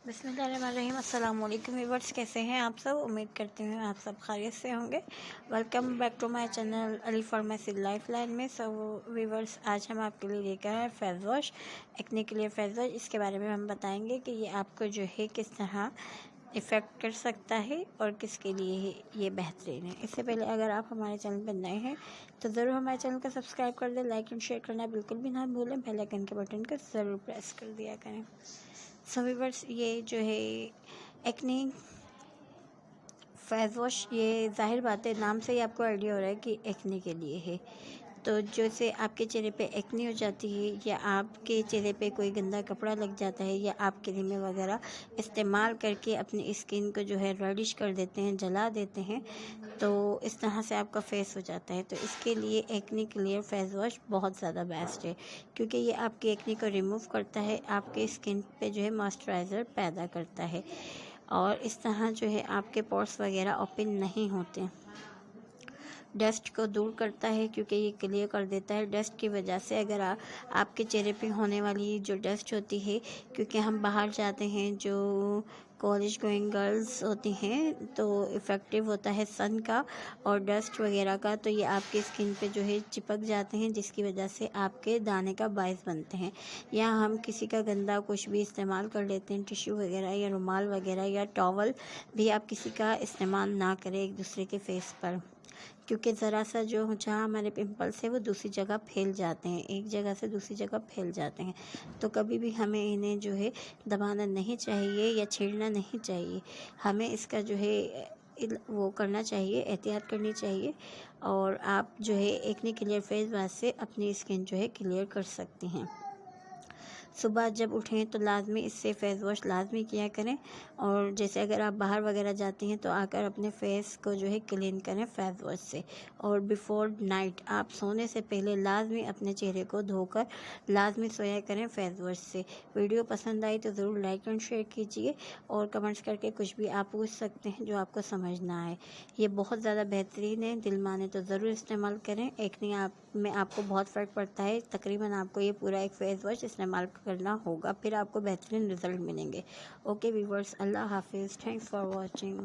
बिस्मिल्लाहिर्रहमानिर्रहीम। अस्सलाम वालेकुम व्यूअर्स, कैसे हैं आप सब? उम्मीद करती हूँ आप सब खैरियत से होंगे। Welcome back to my channel Ali pharmacy life line में। सब व्यूअर्स, आज हम आपके लिए लेकर आए फेस वॉश, एक्ने के लिए फेस वॉश। इसके बारे में हम बताएंगे कि ये आपको जो है किस तरह इफ़ेक्ट कर सकता है और किसके लिए ये बेहतरीन है। इससे पहले अगर आप हमारे चैनल पर नए हैं तो ज़रूर हमारे चैनल को सब्सक्राइब कर दें, लाइक एंड शेयर करना बिल्कुल भी ना भूलें, बेल आइकन के बटन को ज़रूर प्रेस कर दिया करें। सो व्यूअर्स, ये जो है एक्ने फेस वॉश, ये जाहिर बात है नाम से ही आपको आइडिया हो रहा है कि एक्ने के लिए है। तो जैसे आपके चेहरे पे एक्ने हो जाती है या आपके चेहरे पे कोई गंदा कपड़ा लग जाता है या आप क्रीमें वगैरह इस्तेमाल करके अपनी स्किन को जो है रेडिश कर देते हैं, जला देते हैं, तो इस तरह से आपका फेस हो जाता है। तो इसके लिए एक्ने क्लियर फेस वॉश बहुत ज़्यादा बेस्ट है, क्योंकि ये आपकी एक्ने को रिमूव करता है, आपके स्किन पे जो है मॉइस्चराइज़र पैदा करता है और इस तरह जो है आपके पोर्स वगैरह ओपन नहीं होते। डस्ट को दूर करता है क्योंकि ये क्लियर कर देता है। डस्ट की वजह से अगर आपके चेहरे पे होने वाली जो डस्ट होती है, क्योंकि हम बाहर जाते हैं, जो कॉलेज गोइंग गर्ल्स होती हैं, तो इफ़ेक्टिव होता है सन का और डस्ट वगैरह का, तो ये आपके स्किन पे जो है चिपक जाते हैं, जिसकी वजह से आपके दाने का बायस बनते हैं। या हम किसी का गंदा कुछ भी इस्तेमाल कर लेते हैं, टिश्यू वगैरह या रुमाल वगैरह या टॉवल भी आप किसी का इस्तेमाल ना करें एक दूसरे के फेस पर, क्योंकि ज़रा सा जो जहाँ हमारे पिंपल्स है वो दूसरी जगह फैल जाते हैं, एक जगह से दूसरी जगह फैल जाते हैं। तो कभी भी हमें इन्हें जो है दबाना नहीं चाहिए या छेड़ना नहीं चाहिए। हमें इसका जो है वो करना चाहिए, एहतियात करनी चाहिए, और आप जो है एक्ने क्लियर फेस वॉश से अपनी स्किन जो है क्लियर कर सकती हैं। सुबह जब उठें तो लाजमी इससे फेस वॉश लाजमी किया करें, और जैसे अगर आप बाहर वगैरह जाती हैं तो आकर अपने फेस को जो है क्लीन करें फेस वॉश से। और बिफ़ोर नाइट आप सोने से पहले लाजमी अपने चेहरे को धोकर लाजमी सोया करें फेस वॉश से। वीडियो पसंद आई तो ज़रूर लाइक एंड शेयर कीजिए और कमेंट्स करके कुछ भी आप पूछ सकते हैं जो आपको समझ ना आए। ये बहुत ज़्यादा बेहतरीन है, दिल माने तो ज़रूर इस्तेमाल करें। एक्ने में आपको बहुत फ़र्क पड़ता है, तकरीबन आपको ये पूरा एक फेस वॉश इस्तेमाल करना होगा, फिर आपको बेहतरीन रिजल्ट मिलेंगे। ओके व्यूअर्स, अल्लाह हाफिज़, थैंक्स फॉर वॉचिंग।